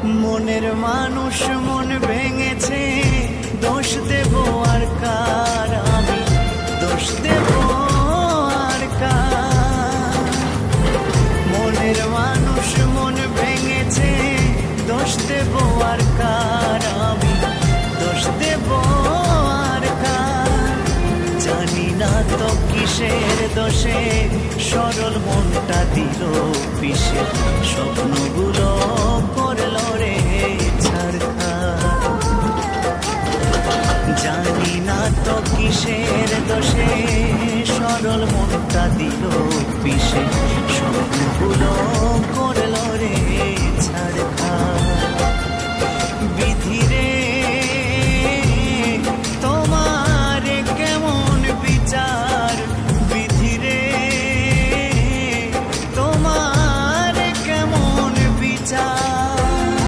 মনের মানুষ মন ভেঙেছে, দোষ দেব আর কার আমি, দোষ দেব আর কার। মনের মানুষ মন ভেঙেছে, দোষ দেব আর কার আমি, দোষ দেব আর কার। জানি না তো কিসের দোষে সরল মনটা দিল পিষে, স্বপ্নগুলো করলো রে ছারখার। জানি না তো কিসের দোষে সরল মনটা দিল পিষে, স্বপ্নগুলো